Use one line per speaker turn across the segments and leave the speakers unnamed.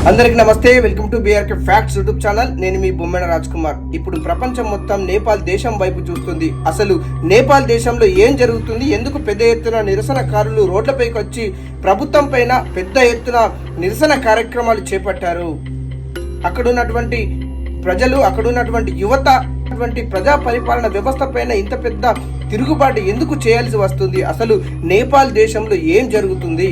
అందరికి నమస్తే, welcome to BRK facts YouTube channel. నేను మీ బొమ్మెన రాజ్ కుమార్. ఇప్పుడు ప్రపంచం మొత్తం నేపాల్ దేశం వైపు చూస్తుంది. అసలు నేపాల్ దేశంలో ఏం జరుగుతుంది, ఎందుకు పెద్ద ఎత్తున నిరసనకారులు రోడ్లపైకి వచ్చి ప్రభుత్వం పైన పెద్ద ఎత్తున నిరసన కార్యక్రమాలు చేపట్టారు? అక్కడున్నటువంటి ప్రజలు, అక్కడున్నటువంటి యువత, అటువంటి ప్రజా పరిపాలన వ్యవస్థ పైన ఇంత పెద్ద తిరుగుబాటు ఎందుకు చేయాల్సి వస్తుంది? అసలు నేపాల్ దేశంలో ఏం జరుగుతుంది?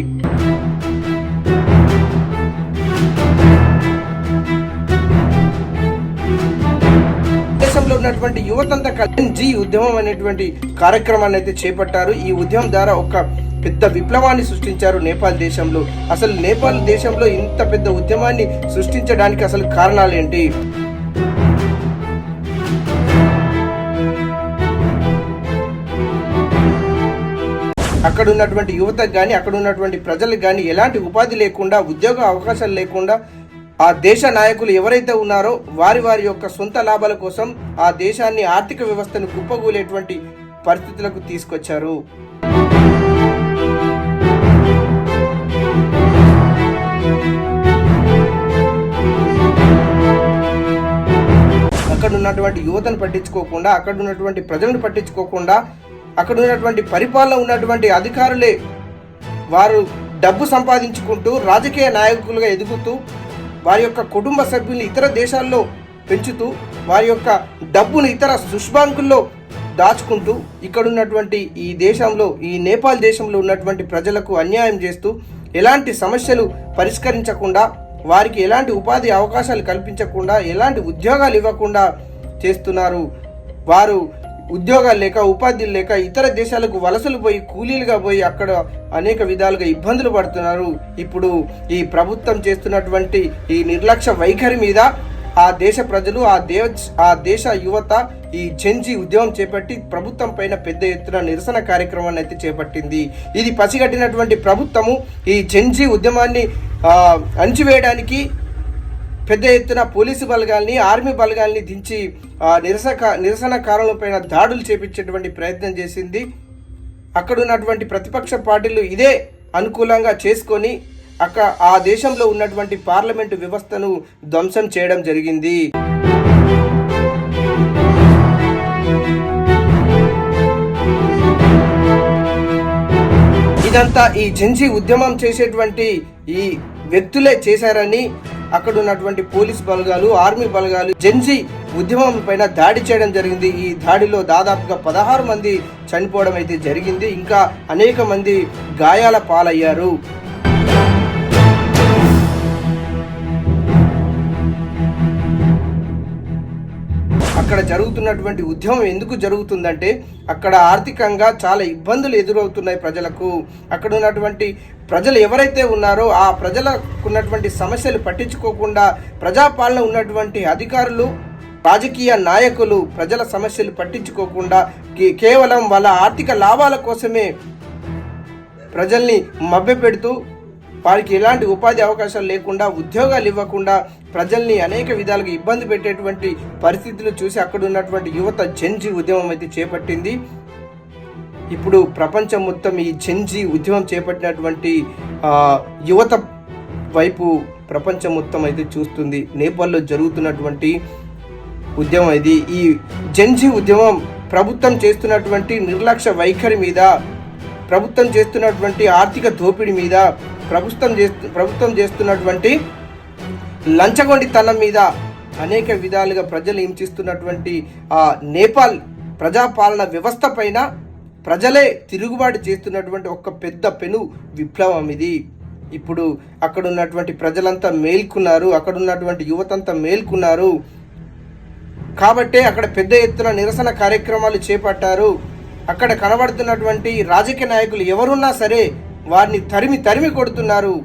దేశంలో ఉన్నటువంటి యువతంతా జెన్జీ ఉద్యమం అనేటువంటి కార్యక్రమాన్ని అయితే చేపట్టారు. ఈ ఉద్యమం ద్వారా ఒక పెద్ద విప్లవాన్ని సృష్టించారు నేపాల్ దేశంలో. అసలు నేపాల్ దేశంలో ఇంత పెద్ద ఉద్యమాన్ని సృష్టించడానికి అసలు కారణాలు ఏంటి? అక్కడ ఉన్నటువంటి యువతకు కానీ, అక్కడ ఉన్నటువంటి ప్రజలకు కానీ ఎలాంటి ఉపాధి లేకుండా, ఉద్యోగ అవకాశాలు లేకుండా ఆ దేశ నాయకులు ఎవరైతే ఉన్నారో వారి యొక్క సొంత లాభాల కోసం ఆ దేశాన్ని, ఆర్థిక వ్యవస్థను కుప్పగూలేటువంటి పరిస్థితులకు తీసుకొచ్చారు. అక్కడ ఉన్నటువంటి యువతను పట్టించుకోకుండా, అక్కడ ఉన్నటువంటి ప్రజలను పట్టించుకోకుండా, అక్కడ ఉన్నటువంటి పరిపాలన ఉన్నటువంటి అధికారులే వారు డబ్బు సంపాదించుకుంటూ రాజకీయ నాయకులుగా ఎదుగుతూ వారి యొక్క కుటుంబ సభ్యుల్ని ఇతర దేశాల్లో పెంచుతూ వారి యొక్క డబ్బును ఇతర స్విస్ బ్యాంకుల్లో దాచుకుంటూ ఇక్కడ ఉన్నటువంటి ఈ దేశంలో, ఈ నేపాల్ దేశంలో ఉన్నటువంటి ప్రజలకు అన్యాయం చేస్తూ, ఎలాంటి సమస్యలు పరిష్కరించకుండా, వారికి ఎలాంటి ఉపాధి అవకాశాలు కల్పించకుండా, ఎలాంటి ఉద్యోగాలు ఇవ్వకుండా చేస్తున్నారు. వారు ఉద్యోగాలు లేక, ఉపాధులు లేక ఇతర దేశాలకు వలసలు పోయి, కూలీలుగా పోయి అక్కడ అనేక విధాలుగా ఇబ్బందులు పడుతున్నారు. ఇప్పుడు ఈ ప్రభుత్వం చేస్తున్నటువంటి ఈ నిర్లక్ష్య వైఖరి మీద ఆ దేశ ప్రజలు, ఆ దేశ యువత ఈ జెన్జీ ఉద్యమం చేపట్టి ప్రభుత్వం పైన పెద్ద ఎత్తున నిరసన కార్యక్రమాన్ని అయితే చేపట్టింది. ఇది పసిగట్టినటువంటి ప్రభుత్వము ఈ జెన్జీ ఉద్యమాన్ని అణిచివేయడానికి పెద్ద ఎత్తున పోలీసు బలగాల్ని, ఆర్మీ బలగాల్ని దించి నిరసనకారుల పైన దాడులు చేపించేటువంటి ప్రయత్నం చేసింది. అక్కడ ఉన్నటువంటి ప్రతిపక్ష పార్టీలు ఇదే అనుకూలంగా చేసుకొని ఆ దేశంలో ఉన్నటువంటి పార్లమెంటు వ్యవస్థను ధ్వంసం చేయడం జరిగింది. ఇదంతా ఈ జెన్జీ ఉద్యమం చేసేటువంటి ఈ వ్యక్తులే చేశారని అక్కడ ఉన్నటువంటి పోలీస్ బలగాలు, ఆర్మీ బలగాలు జెన్జీ ఉద్యమం పైన దాడి చేయడం జరిగింది. ఈ దాడిలో దాదాపుగా 16 మంది చనిపోవడం అయితే జరిగింది. ఇంకా అనేక మంది గాయాల పాలయ్యారు. అక్కడ జరుగుతున్నటువంటి ఉద్యమం ఎందుకు జరుగుతుందంటే, అక్కడ ఆర్థికంగా చాలా ఇబ్బందులు ఎదురవుతున్నాయి ప్రజలకు. అక్కడ ఉన్నటువంటి ప్రజలు ఎవరైతే ఉన్నారో ఆ ప్రజలకు ఉన్నటువంటి సమస్యలు పట్టించుకోకుండా, ప్రజాపాలన ఉన్నటువంటి అధికారులు, రాజకీయ నాయకులు ప్రజల సమస్యలు పట్టించుకోకుండా కేవలం వాళ్ళ ఆర్థిక లాభాల కోసమే ప్రజల్ని మభ్యపెడుతూ, వారికి ఎలాంటి ఉపాధి అవకాశాలు లేకుండా, ఉద్యోగాలు ఇవ్వకుండా ప్రజల్ని అనేక విధాలుగా ఇబ్బంది పెట్టేటువంటి పరిస్థితులు చూసి అక్కడ ఉన్నటువంటి యువత జెన్జీ ఉద్యమం అయితే చేపట్టింది. ఇప్పుడు ప్రపంచం మొత్తం ఈ జెన్జీ ఉద్యమం చేపట్టినటువంటి యువత వైపు ప్రపంచం మొత్తం అయితే చూస్తుంది. నేపాల్లో జరుగుతున్నటువంటి ఉద్యమం ఇది. ఈ జెన్జీ ఉద్యమం ప్రభుత్వం చేస్తున్నటువంటి నిర్లక్ష్య వైఖరి మీద, ప్రభుత్వం చేస్తున్నటువంటి ఆర్థిక దోపిడీ మీద, ప్రభుత్వం చేస్తున్నటువంటి లంచగొండితనం మీద, అనేక విధాలుగా ప్రజలు హింసిస్తున్నటువంటి నేపాల్ ప్రజాపాలన వ్యవస్థ పైన ప్రజలే తిరుగుబాటు చేస్తున్నటువంటి ఒక పెద్ద పెను విప్లవం ఇది. ఇప్పుడు అక్కడ ఉన్నటువంటి ప్రజలంతా మేల్కున్నారు, అక్కడ ఉన్నటువంటి యువతంతా మేల్కున్నారు. కాబట్టే అక్కడ పెద్ద ఎత్తున నిరసన కార్యక్రమాలు చేపట్టారు. అక్కడ కనబడుతున్నటువంటి రాజకీయ నాయకులు ఎవరున్నా సరే వారిని తరిమి కొడుతున్నారు.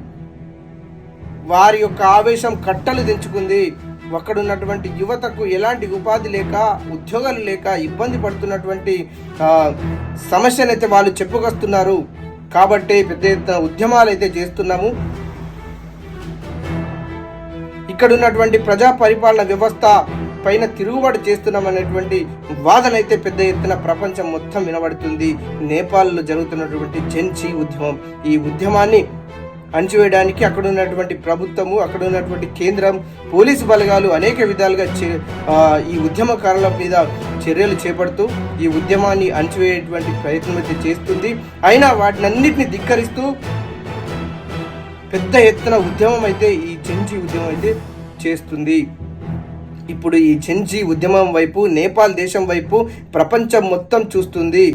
వారి యొక్క ఆవేశం కట్టలు తెంచుకుంది. అక్కడ ఉన్నటువంటి యువతకు ఎలాంటి ఉపాధి లేక, ఉద్యోగాలు లేక ఇబ్బంది పడుతున్నటువంటి సమస్యనైతే వాళ్ళు చెప్పుకొస్తున్నారు. కాబట్టి పెద్ద ఎత్తున ఉద్యమాలు అయితే చేస్తున్నాము. ఇక్కడ ఉన్నటువంటి ప్రజా పరిపాలన వ్యవస్థ పైన తిరుగుబాటు చేస్తున్నామనేటువంటి వాదన అయితే పెద్ద ఎత్తున ప్రపంచం మొత్తం వినబడుతుంది. నేపాల్లో జరుగుతున్నటువంటి జెన్జీ ఉద్యమం, ఈ ఉద్యమాన్ని అణచివేయడానికి అక్కడ ఉన్నటువంటి ప్రభుత్వము, అక్కడ ఉన్నటువంటి కేంద్రం, పోలీసు బలగాలు అనేక విధాలుగా ఈ ఉద్యమకారుల మీద చర్యలు చేపడుతూ ఈ ఉద్యమాన్ని అణచివేయేటువంటి ప్రయత్నం అయితే చేస్తుంది. అయినా వాటినన్నిటిని ధిక్కరిస్తూ పెద్ద ఎత్తున ఉద్యమం అయితే ఈ జెన్జీ ఉద్యమం అయితే చేస్తుంది. ఇప్పుడు ఈ జెన్జీ ఉద్యమం వైపు, నేపాల్ దేశం వైపు ప్రపంచం మొత్తం చూస్తుంది.